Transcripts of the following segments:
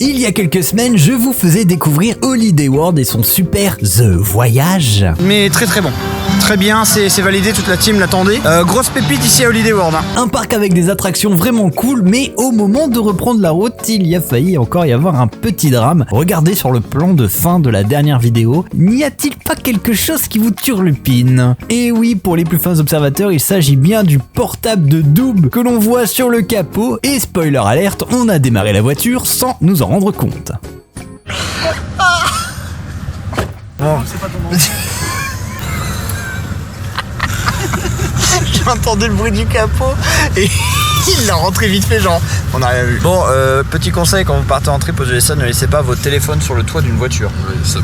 Il y a quelques semaines, je vous faisais découvrir Holiday World et son super The Voyage. Mais très bon. Très bien, c'est validé, toute la team l'attendait. Grosse pépite ici à Holiday World. Un parc avec des attractions vraiment cool, mais au moment de reprendre la route, il y a failli encore y avoir un petit drame. Regardez sur le plan de fin de la dernière vidéo, n'y a-t-il pas quelque chose qui vous turlupine? Et oui, pour les plus fins observateurs, il s'agit bien du portable de Doob que l'on voit sur le capot, et spoiler alerte, on a démarré la voiture sans nous en rendre compte. Bon, c'est pas ton nom. J'entendais le bruit du capot et il l'a rentré vite fait, genre on n'a rien vu. Bon, petit conseil, quand vous partez en trip aux USA, ne laissez pas votre téléphone sur le toit d'une voiture. Ouais, ça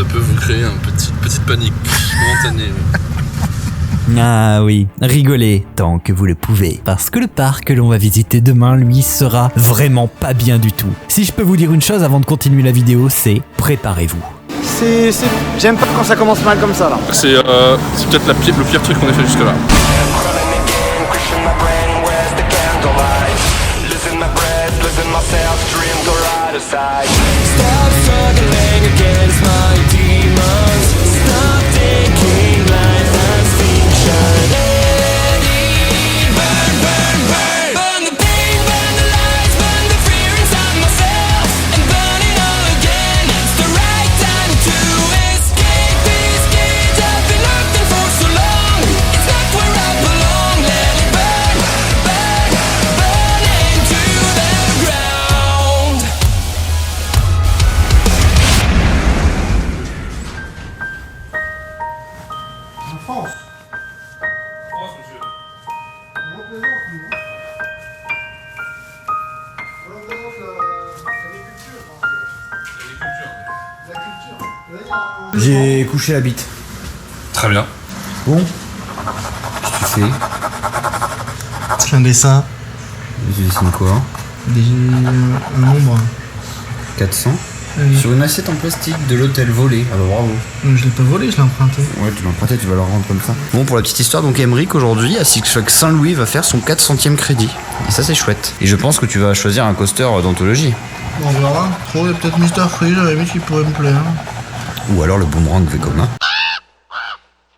peut vous créer une petite panique momentanée. Ah oui, rigolez tant que vous le pouvez, parce que le parc que l'on va visiter demain, lui, sera vraiment pas bien du tout. Si je peux vous dire une chose avant de continuer la vidéo, c'est préparez-vous. J'aime pas quand ça commence mal comme ça là. C'est peut-être le pire truc qu'on ait fait jusque là. J'ai couché la bite. Très bien. Bon. Qu'est-ce que tu fais? C'est un dessin. Tu dessines quoi? Un nombre. 400 sur une assiette en plastique de l'hôtel volé. Alors bravo. Je l'ai pas volé, je l'ai emprunté. Ouais, tu l'as emprunté, tu vas le rendre comme ça. Bon, pour la petite histoire, donc Emeric aujourd'hui à Six Flags Saint-Louis va faire son 400e crédit. Et ça, c'est chouette. Et je pense que tu vas choisir un coaster d'anthologie. On verra. Oh, il y a peut-être Mr. Freeze, j'avais mis qui pourrait me plaire. Ou alors le boomerang Vekoma.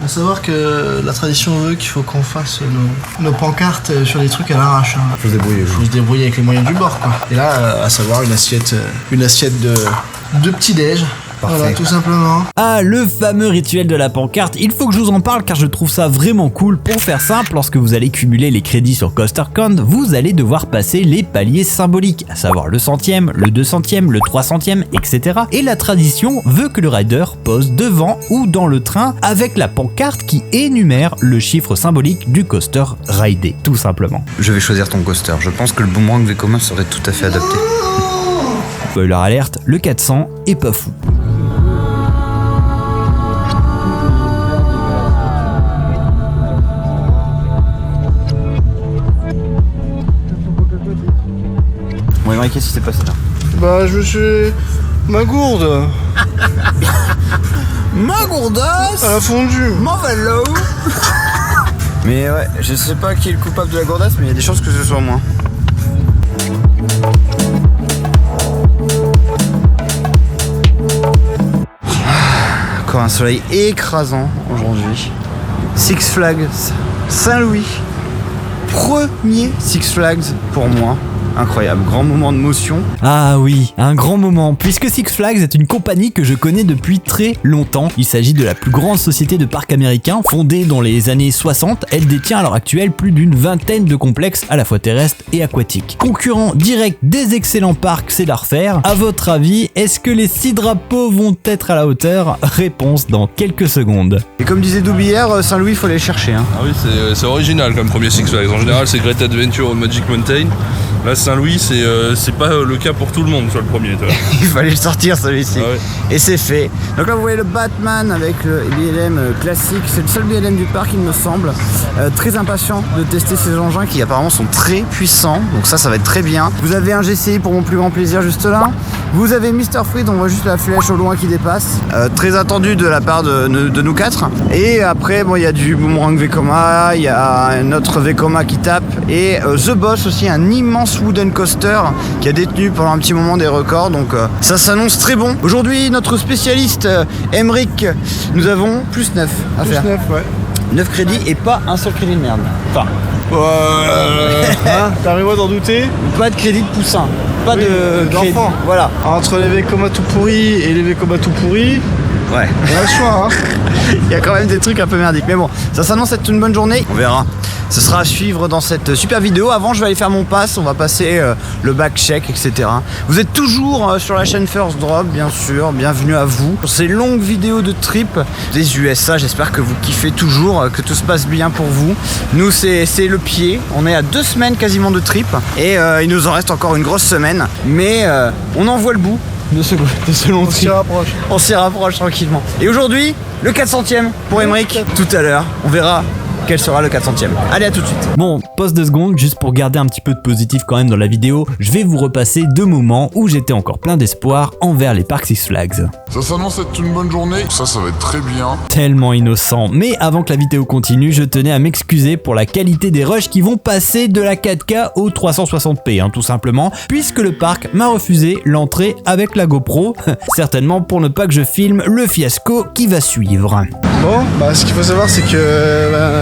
Faut savoir que la tradition veut qu'il faut qu'on fasse nos pancartes sur des trucs à l'arrache. Hein. Faut se débrouiller. Faut se débrouiller avec les moyens du bord, quoi. Et là, à savoir une assiette de petit-déj. Parfait. Voilà, tout simplement. Ah, le fameux rituel de la pancarte, il faut que je vous en parle car je trouve ça vraiment cool. Pour faire simple, lorsque vous allez cumuler les crédits sur CoasterCount, vous allez devoir passer les paliers symboliques, à savoir le centième, le 200e, le 300e, etc. Et la tradition veut que le rider pose devant ou dans le train avec la pancarte qui énumère le chiffre symbolique du coaster ridé, tout simplement. Je vais choisir ton coaster. Je pense que le boomerang Vekoma serait tout à fait adapté. Spoiler alerte, le 400 est pas fou. Bon, Emeric, qu'est-ce qui s'est passé là? Bah, je me suis... Ma gourde. Ma gourdasse. Elle a fondu. Mon vélo. Mais ouais, je sais pas qui est le coupable de la gourdasse, mais il y a des chances que ce soit moi. Encore un soleil écrasant aujourd'hui. Six Flags Saint-Louis. Premier Six Flags pour moi. Incroyable, grand moment de motion. Ah oui, un grand moment, puisque Six Flags est une compagnie que je connais depuis très longtemps. Il s'agit de la plus grande société de parcs américains, fondée dans les années 60. Elle détient à l'heure actuelle plus d'une vingtaine de complexes à la fois terrestres et aquatiques. Concurrent direct des excellents parcs, c'est leur faire. À votre avis, est-ce que les 6 drapeaux vont être à la hauteur? Réponse dans quelques secondes. Et comme disait Doubi hier, Saint-Louis, il faut aller le chercher. Hein. Ah oui, c'est original comme premier Six Flags. En général, c'est Great Adventure au Magic Mountain. Là, Saint-Louis, c'est pas le cas pour tout le monde, sur le premier. Il fallait le sortir celui-ci. Ah ouais. Et c'est fait. Donc là, vous voyez le Batman avec le BLM classique. C'est le seul BLM du parc, il me semble. Très impatient de tester ces engins qui apparemment sont très puissants. Donc ça va être très bien. Vous avez un GCI pour mon plus grand plaisir juste là. Vous avez Mr. Freeze, on voit juste la flèche au loin qui dépasse. Très attendu de la part de nous quatre. Et après, bon, il y a du Boomerang Vekoma, il y a un autre Vekoma qui tape. Et The Boss aussi, un immense wooden coaster qui a détenu pendant un petit moment des records. Donc ça s'annonce très bon. Aujourd'hui, notre spécialiste Emric, nous avons plus 9 à faire. 9, ouais. 9 crédits et pas un seul crédit de merde. Enfin, hein, permets-moi d'en douter. pas de crédit de poussin. Pas Oui, de crédit. d'enfant. Voilà. Entre les Vekoma tout pourris et les Vekoma tout pourris, Ouais. on a le choix, hein. Il y a quand même des trucs un peu merdiques. Mais bon, ça s'annonce être une bonne journée. On verra. Ce sera à suivre dans cette super vidéo. Avant, je vais aller faire mon pass. On va passer le back check, etc. Vous êtes toujours sur la chaîne First Drop, bien sûr. Bienvenue à vous. Pour ces longues vidéos de trip des USA, j'espère que vous kiffez toujours, que tout se passe bien pour vous. Nous, c'est le pied. On est à 2 semaines quasiment de trip. Et il nous en reste encore une grosse semaine. Mais on en voit le bout de ce long On trip. s'y rapproche. On s'y rapproche tranquillement. Et aujourd'hui, le 400e pour Emric. Tout à l'heure, on verra quel sera le 400e. Allez, à tout de suite. Bon, pause 2 secondes, juste pour garder un petit peu de positif quand même dans la vidéo, je vais vous repasser 2 moments où j'étais encore plein d'espoir envers les parcs Six Flags. Ça s'annonce être une bonne journée, ça va être très bien. Tellement innocent, mais avant que la vidéo continue, je tenais à m'excuser pour la qualité des rushs qui vont passer de la 4K au 360p, tout simplement, puisque le parc m'a refusé l'entrée avec la GoPro, certainement pour ne pas que je filme le fiasco qui va suivre. Bon, bah ce qu'il faut savoir, c'est que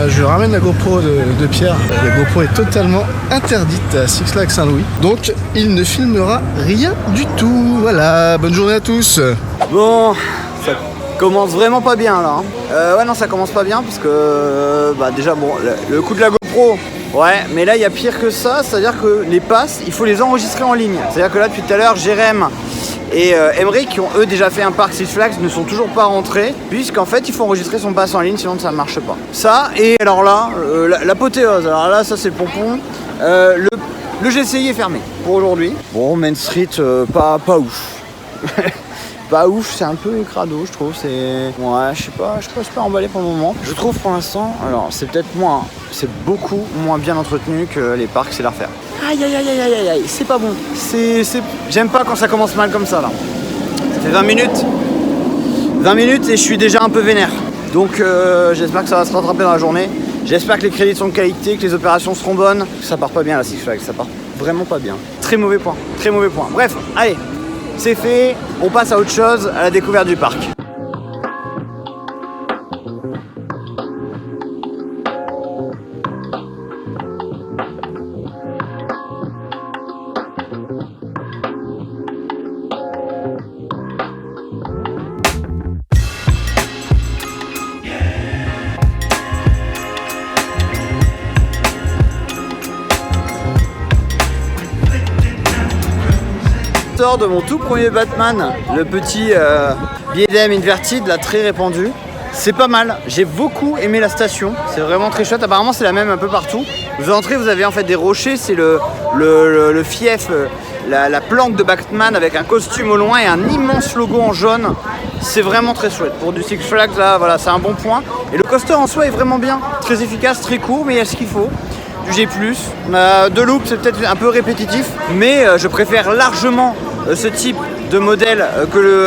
je ramène la GoPro de Pierre. La GoPro est totalement interdite à Six Flags Saint-Louis. Donc, il ne filmera rien du tout. Voilà, bonne journée à tous. Bon, ça commence vraiment pas bien là. Ouais, non, ça commence pas bien parce que déjà, bon, le coup de la GoPro. Ouais, mais là il y a pire que ça, c'est-à-dire que les passes, il faut les enregistrer en ligne. C'est-à-dire que là depuis tout à l'heure, Jérém et Emric, qui ont eux déjà fait un parc Six Flags, ne sont toujours pas rentrés, puisqu'en fait il faut enregistrer son pass en ligne, sinon ça ne marche pas. Ça, et alors là, l'apothéose, alors là ça c'est le pompon, le GCI est fermé pour aujourd'hui. Bon, Main Street, pas ouf. Pas ouf, c'est un peu crado, je trouve. C'est. Ouais, je sais pas super emballé pour le moment. Je trouve pour l'instant, alors c'est peut-être moins, c'est beaucoup moins bien entretenu que les parcs, c'est la refaire. Aïe aïe aïe aïe aïe aïe, c'est pas bon. J'aime pas quand ça commence mal comme ça là. Ça fait 20 minutes. 20 minutes et je suis déjà un peu vénère. Donc j'espère que ça va se rattraper dans la journée. J'espère que les crédits sont de qualité, que les opérations seront bonnes. Ça part pas bien la Six Flags, ça part vraiment pas bien. Très mauvais point, très mauvais point. Bref, allez. C'est fait, on passe à autre chose, à la découverte du parc. De mon tout premier Batman, le petit Biedem Inverted, là, très répandu. C'est pas mal, j'ai beaucoup aimé la station, c'est vraiment très chouette, apparemment c'est la même un peu partout. Vous entrez, vous avez en fait des rochers, c'est le fief, la planque de Batman avec un costume au loin et un immense logo en jaune. C'est vraiment très chouette. Pour du Six Flags, là, voilà, c'est un bon point. Et le coaster en soi est vraiment bien, très efficace, très court, mais il y a ce qu'il faut. Du G+, de loop, c'est peut-être un peu répétitif, mais je préfère largement ce type de modèle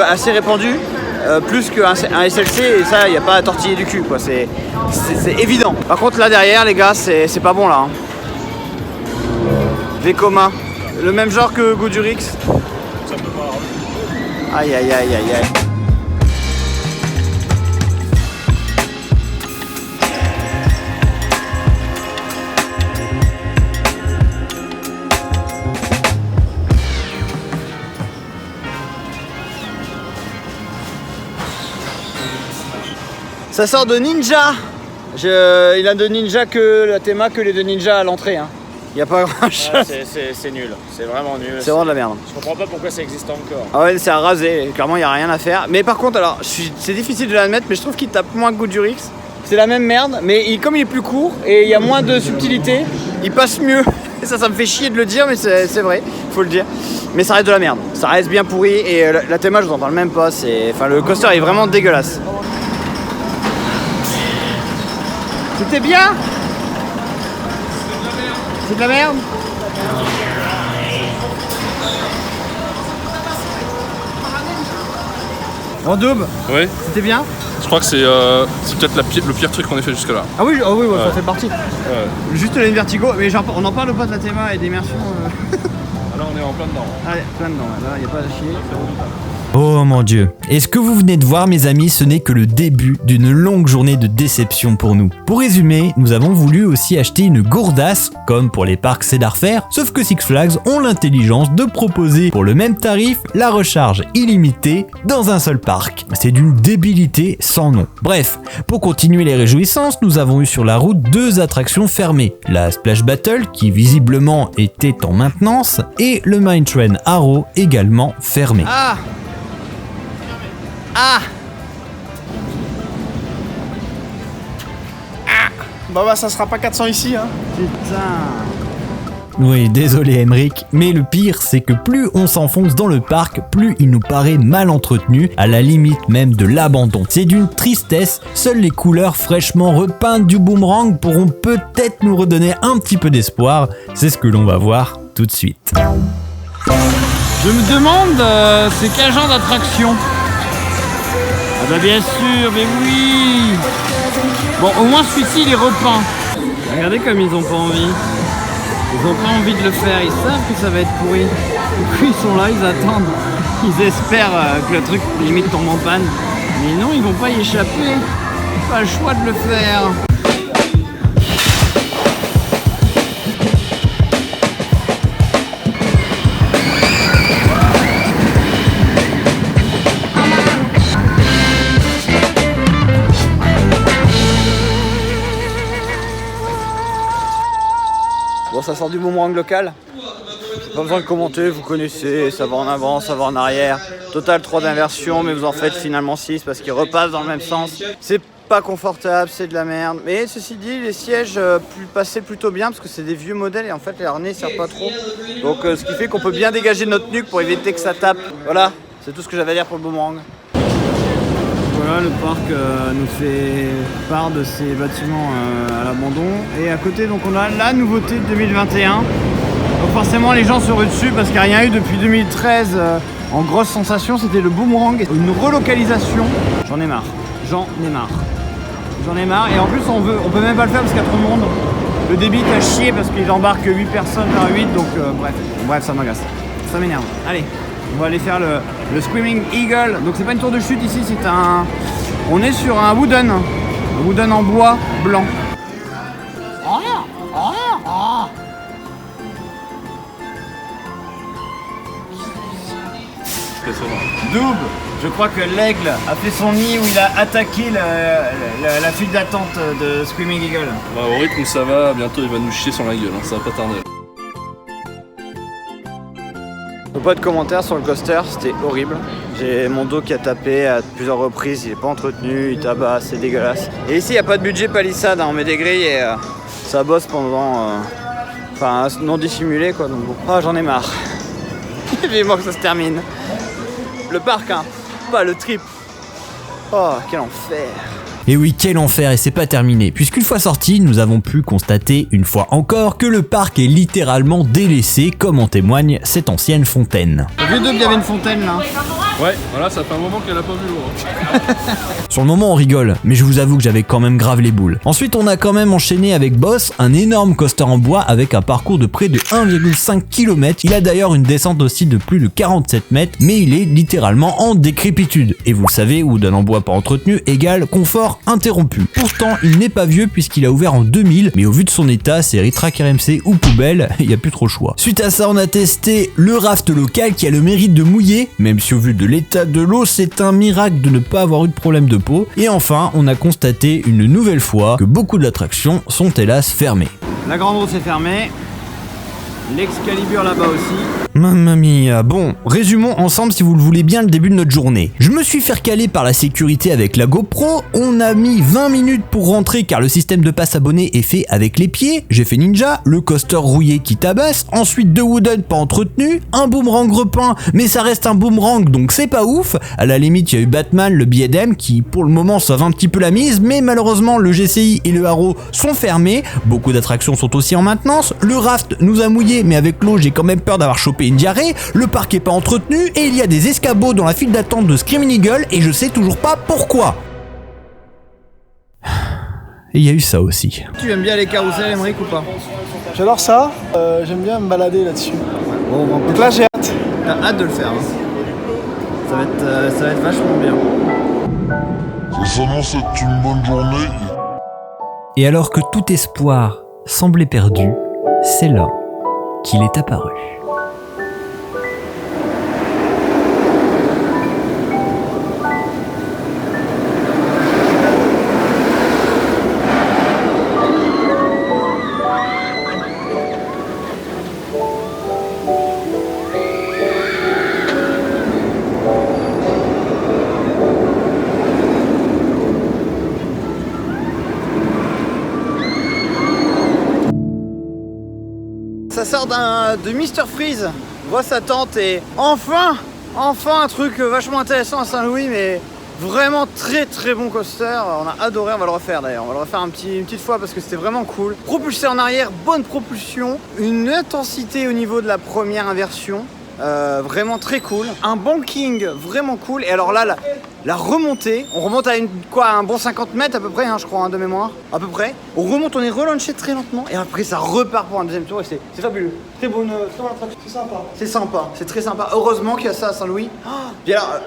assez répandu, plus qu'un SLC, et ça, il n'y a pas à tortiller du cul, quoi. C'est évident. Par contre, là derrière, les gars, c'est pas bon là. Vekoma, le même genre que Goudurix. Aïe aïe aïe aïe aïe. Ça sort de Ninja. Il a de Ninja que la théma que les deux ninjas à l'entrée. Il n'y a pas grand chose. C'est nul, c'est vraiment nul. C'est vraiment de la merde. Je comprends pas pourquoi ça existe encore. Ah ouais, c'est à raser, clairement il n'y a rien à faire. Mais par contre, alors, c'est difficile de l'admettre, mais je trouve qu'il tape moins que Goudurix. C'est la même merde, mais comme il est plus court et il y a moins de subtilité, il passe mieux. Et ça me fait chier de le dire, mais c'est vrai, faut le dire. Mais ça reste de la merde, ça reste bien pourri et la théma, je vous en parle même pas. Enfin, le coaster est vraiment dégueulasse. C'était bien? C'est de la merde? En double, Ouais, c'était bien? je crois que c'est peut-être le pire truc qu'on ait fait jusque là. Ah oui, ouais, Ouais. ça fait partie. Juste le vertigo, mais genre, on en parle pas de la théma et d'immersion. Là on est en plein dedans. Allez, plein dedans, là, y a pas à chier, c'est redoutable. Oh mon dieu. Et ce que vous venez de voir mes amis, ce n'est que le début d'une longue journée de déception pour nous. Pour résumer, nous avons voulu aussi acheter une gourdasse, comme pour les parcs Cedar Fair, sauf que Six Flags ont l'intelligence de proposer pour le même tarif la recharge illimitée dans un seul parc. C'est d'une débilité sans nom. Bref, pour continuer les réjouissances, nous avons eu sur la route 2 attractions fermées. La Splash Battle, qui visiblement était en maintenance, et le Mine Train Arrow, également fermé. Bah ça sera pas 400 ici hein. Putain. Oui, désolé Emric, mais le pire c'est que plus on s'enfonce dans le parc, plus il nous paraît mal entretenu, à la limite même de l'abandon. C'est d'une tristesse, seules les couleurs fraîchement repeintes du boomerang pourront peut-être nous redonner un petit peu d'espoir, c'est ce que l'on va voir tout de suite. Je me demande, c'est quel genre d'attraction? Ah bah bien sûr, mais oui. Bon, au moins celui-ci il est repeint. Regardez comme ils ont pas envie. Ils ont pas envie de le faire, ils savent que ça va être pourri. Du coup ils sont là, ils attendent. Ils espèrent que le truc limite tombe en panne. Mais non, ils vont pas y échapper. Pas le choix de le faire. Bon, ça sort du boomerang local. Pas besoin de commenter, vous connaissez, ça va en avant, ça va en arrière. Total 3 d'inversion, mais vous en faites finalement 6 parce qu'ils repassent dans le même sens. C'est pas confortable, c'est de la merde. Mais ceci dit, les sièges passaient plutôt bien parce que c'est des vieux modèles et en fait les harnais ne servent pas trop. Donc ce qui fait qu'on peut bien dégager notre nuque pour éviter que ça tape. Voilà, c'est tout ce que j'avais à dire pour le boomerang. Voilà, le parc nous fait part de ces bâtiments à l'abandon. Et à côté, donc on a la nouveauté de 2021. Donc forcément, les gens se ruent dessus parce qu'il n'y a rien eu depuis 2013 en grosse sensation. C'était le boomerang, une relocalisation. J'en ai marre. J'en ai marre. Et en plus, on peut même pas le faire parce qu'il y a trop de monde. Le débit est à chier parce qu'ils embarquent 8 personnes par 8. Donc bref, ça m'agace. Ça m'énerve. Allez. On va aller faire le Screaming Eagle. Donc c'est pas une tour de chute ici, c'est un... On est sur un wooden en bois blanc. Double. Je crois que l'aigle a fait son nid où il a attaqué la file d'attente de Screaming Eagle. Bah, au rythme où ça va, bientôt il va nous chier sur la gueule, hein, ça va pas tarder. Pas de commentaires sur le coaster, c'était horrible. J'ai mon dos qui a tapé à plusieurs reprises, il est pas entretenu, il tabasse, c'est dégueulasse. Et ici il n'y a pas de budget palissade, hein, on met des grilles et ça bosse pendant... Enfin non dissimulé quoi, donc bon. Ah j'en ai marre. Vivement que ça se termine. Le parc hein, pas le trip. Oh quel enfer. Et oui, quel enfer, et c'est pas terminé, puisqu'une fois sorti, nous avons pu constater, une fois encore, que le parc est littéralement délaissé, comme en témoigne cette ancienne fontaine. Au lieu d'eux, il y avait une fontaine là. Ouais, voilà, ça fait un moment qu'elle a pas vu l'eau. Sur le moment on rigole, mais je vous avoue que j'avais quand même grave les boules. Ensuite on a quand même enchaîné avec Boss, un énorme coaster en bois avec un parcours de près de 1,5 km. Il a d'ailleurs une descente aussi de plus de 47 mètres, mais il est littéralement en décrépitude. Et vous le savez, wooden en bois pas entretenu égale confort interrompu. Pourtant il n'est pas vieux puisqu'il a ouvert en 2000, mais au vu de son état, c'est Ritrac RMC ou poubelle, il n'y a plus trop le choix. Suite à ça on a testé le raft local qui a le mérite de mouiller, même si au vu de l'état de l'eau, c'est un miracle de ne pas avoir eu de problème de peau. Et enfin, on a constaté une nouvelle fois que beaucoup d'attractions sont hélas fermées. La grande roue s'est fermée. L'Excalibur là-bas aussi. Mamma mia. Bon, résumons ensemble si vous le voulez bien le début de notre journée. Je me suis fait recaler par la sécurité avec la GoPro, on a mis 20 minutes pour rentrer car le système de passe abonné est fait avec les pieds, j'ai fait ninja, le coaster rouillé qui tabasse, ensuite 2 wooden pas entretenus, un boomerang repeint mais ça reste un boomerang donc c'est pas ouf, à la limite il y a eu Batman, le billet d'M qui pour le moment sauve un petit peu la mise mais malheureusement le GCI et le Haro sont fermés, beaucoup d'attractions sont aussi en maintenance, le raft nous a mouillé fatigué, mais avec l'eau j'ai quand même peur d'avoir chopé une diarrhée, le parc est pas entretenu, et il y a des escabeaux dans la file d'attente de Screaming Eagle, et je sais toujours pas pourquoi. Et il y a eu ça aussi. Tu aimes bien les carousels, Emmerich, ou pas? J'adore ça, j'aime bien me balader là-dessus. Bon, Donc là j'ai hâte. t'as hâte de le faire. Hein. Ça va être vachement bien. Ça s'annonce être une bonne journée. Et alors que tout espoir semblait perdu, c'est là qu'il est apparu. Ça sort de Mr Freeze, voit sa tante et enfin un truc vachement intéressant à Saint-Louis, mais vraiment très très bon coaster. On a adoré, on va le refaire d'ailleurs, on va le refaire une petite fois parce que c'était vraiment cool. Propulsé en arrière, bonne propulsion, une intensité au niveau de la première inversion. Vraiment très cool, un banking vraiment cool. Et alors là, la remontée, on remonte à un bon 50 mètres à peu près, hein, je crois, de mémoire, à peu près. On remonte, on est relaunché très lentement et après ça repart pour un deuxième tour et c'est fabuleux. Très bonne attraction, c'est sympa. C'est sympa, c'est très sympa. Heureusement qu'il y a ça à Saint-Louis. Puis alors,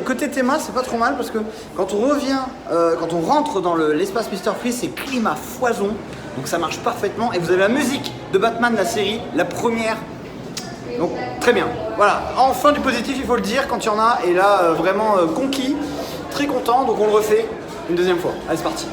côté théma, c'est pas trop mal parce que quand on revient, quand on rentre dans l'espace Mr Freeze, c'est climat foison, donc ça marche parfaitement. Et vous avez la musique de Batman, la série, la première. Donc très bien, voilà, enfin du positif il faut le dire quand il y en a, et là vraiment conquis, très content, donc on le refait une deuxième fois. Allez c'est parti.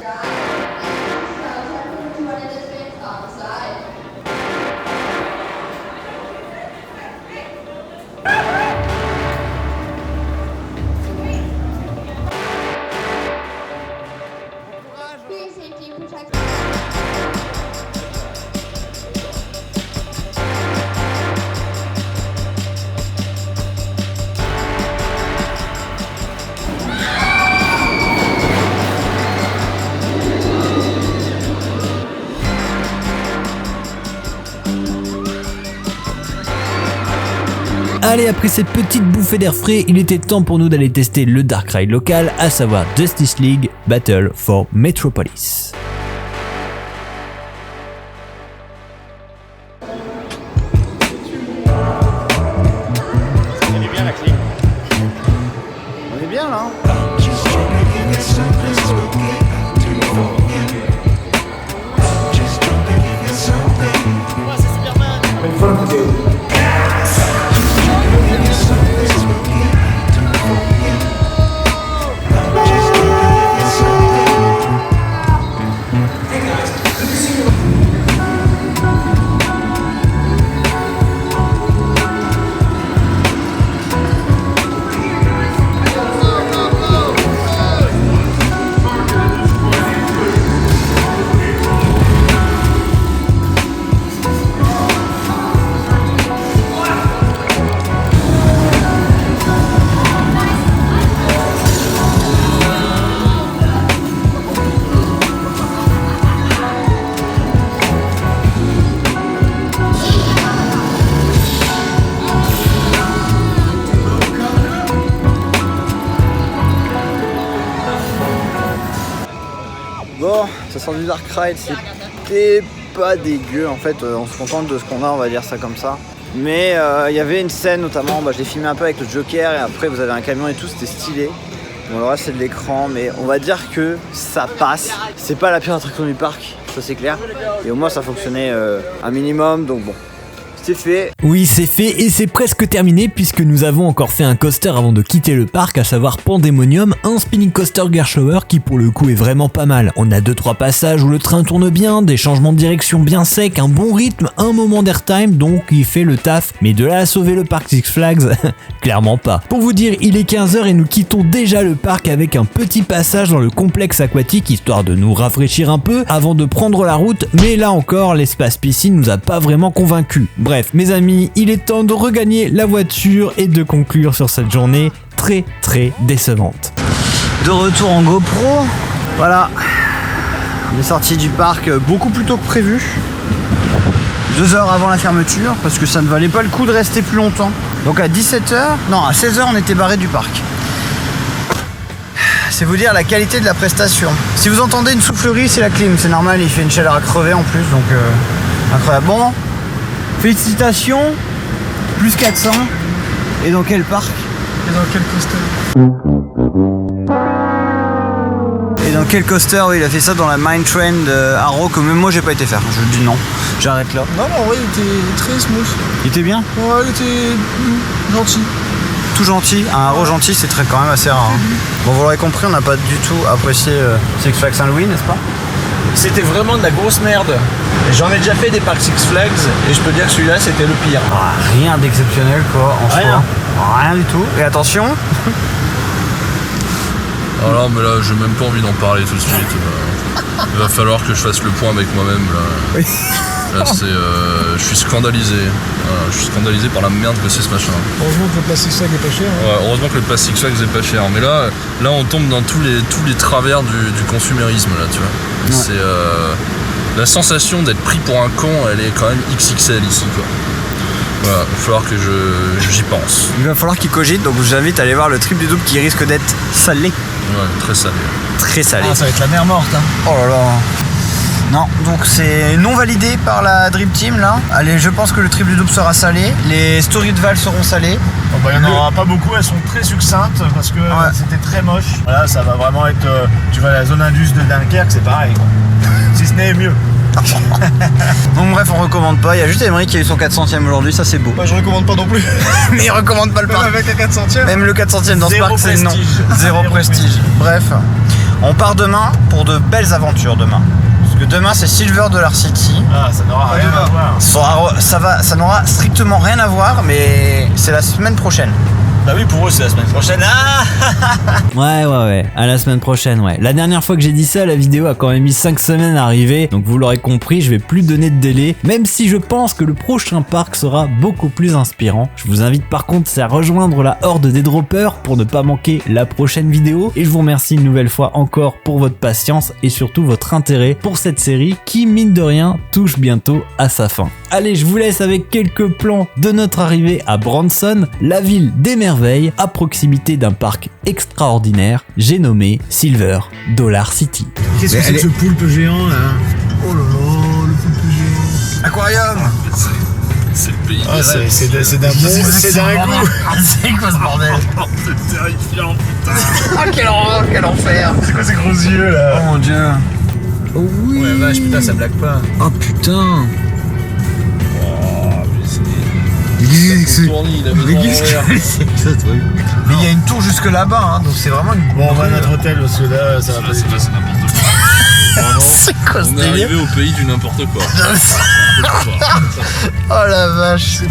Allez, après cette petite bouffée d'air frais, il était temps pour nous d'aller tester le Dark Ride local, à savoir Justice League Battle for Metropolis. On est bien la clim. On est bien là. Bon, ça sort du Dark Ride, c'était pas dégueu en fait, on se contente de ce qu'on a, on va dire ça comme ça. Mais il y avait une scène notamment, je l'ai filmé un peu avec le Joker et après vous avez un camion et tout, c'était stylé. Bon le reste c'est de l'écran, mais on va dire que ça passe. C'est pas la pire attraction du parc, ça c'est clair. Et au moins ça fonctionnait un minimum, donc bon. C'est fait. Oui, c'est fait et c'est presque terminé puisque nous avons encore fait un coaster avant de quitter le parc, à savoir Pandemonium, un spinning coaster Gershower qui pour le coup est vraiment pas mal. On a 2-3 passages où le train tourne bien, des changements de direction bien secs, un bon rythme, un moment d'airtime, donc il fait le taf. Mais de là à sauver le parc Six Flags, clairement pas. Pour vous dire, il est 15h et nous quittons déjà le parc avec un petit passage dans le complexe aquatique histoire de nous rafraîchir un peu avant de prendre la route, mais là encore l'espace piscine nous a pas vraiment convaincus. Bref, mes amis, il est temps de regagner la voiture et de conclure sur cette journée très décevante. De retour en GoPro, voilà, on est sorti du parc beaucoup plus tôt que prévu. 2 heures avant la fermeture parce que ça ne valait pas le coup de rester plus longtemps. Donc à 17h, non à 16h on était barré du parc. C'est vous dire la qualité de la prestation. Si vous entendez une soufflerie, c'est la clim, c'est normal, il fait une chaleur à crever en plus, donc incroyable. Bon, félicitations, plus 400. Et dans quel parc? Et dans quel coaster? Et dans quel coaster? Oui, il a fait ça dans la Mine Train de Arrow que même moi j'ai pas été faire. Je dis non, j'arrête là. Non, mais en vrai, il était très smooth. Il était bien? Ouais, il était gentil. Tout gentil, un Arrow gentil c'est quand même assez rare. Hein. Bon, vous l'aurez compris, on n'a pas du tout apprécié Six Flags Saint-Louis, n'est-ce pas? C'était vraiment de la grosse merde. J'en ai déjà fait des parcs Six Flags et je peux dire que celui-là c'était le pire. Ah, rien d'exceptionnel quoi en Rien. soi. Rien du tout. Et attention. Alors mais là j'ai même pas envie d'en parler tout de suite. Il va falloir que je fasse le point avec moi-même là. Oui. Là c'est. Je suis scandalisé. Voilà, je suis scandalisé par la merde que c'est ce machin. Heureusement que le plastique Flag est pas cher. Hein. Ouais, heureusement que le Pass Six Flags est pas cher. Mais là on tombe dans tous les travers du consumérisme là, tu vois. Ouais. C'est la sensation d'être pris pour un con, elle est quand même XXL ici quoi. Voilà, il va falloir que j'y pense. Il va falloir qu'il cogite, donc je vous invite à aller voir le trip du double qui risque d'être salé. Ouais, très salé. Très salé. Ah, ça va être la mer morte. Hein. Oh là là. Non, donc c'est non validé par la Dream Team là. Allez, je pense que le trip du double sera salé. Les stories de Val seront salées. Bon, bah, il n'y en aura pas beaucoup, elles sont très succinctes parce que c'était très moche. Voilà, ça va vraiment être. Tu vois, la zone indus de Dunkerque, c'est pareil. Quoi. Si ce n'est mieux. Donc bref, on recommande pas. Il y a juste Emery qui a eu son 400ème aujourd'hui, ça c'est beau. Bah, je recommande pas non plus. Mais il recommande pas le Même parc. avec un 400ème. Même le 400ème dans ce Zéro parc, c'est non. prestige. Zéro prestige. Bref, on part demain pour de belles aventures demain. Parce que demain c'est Silver Dollar City. Ah, ça n'aura rien à voir. Ça n'aura strictement rien à voir, mais c'est la semaine prochaine. Bah oui, pour eux, c'est la semaine prochaine. Ah Ouais, à la semaine prochaine, ouais. La dernière fois que j'ai dit ça, la vidéo a quand même mis 5 semaines à arriver, donc vous l'aurez compris, je vais plus donner de délai, même si je pense que le prochain parc sera beaucoup plus inspirant. Je vous invite par contre à rejoindre la horde des droppers pour ne pas manquer la prochaine vidéo, et je vous remercie une nouvelle fois encore pour votre patience et surtout votre intérêt pour cette série qui, mine de rien, touche bientôt à sa fin. Allez, je vous laisse avec quelques plans de notre arrivée à Branson, la ville des merveilles, à proximité d'un parc extraordinaire, j'ai nommé Silver Dollar City. Qu'est-ce que c'est que ce poulpe géant là? Oh là là, le poulpe géant. Aquarium. C'est le pays. Ah, c'est d'un goût. C'est quoi ce bordel? C'est terrifiant, putain. Ah, quel horreur, quel enfer. C'est quoi ces gros yeux là? Oh mon dieu. Oh oui. Ouais, vache, putain, ça blague pas. Oh putain. Tournis, il a besoin d'envers. Mais il y a une tour jusque là-bas, hein, donc c'est vraiment une. Bon, on va à notre hôtel parce que là, ça va pas. C'est n'importe quoi. C'est quoi ce On est délire? arrivé au pays du n'importe quoi. Oh la vache.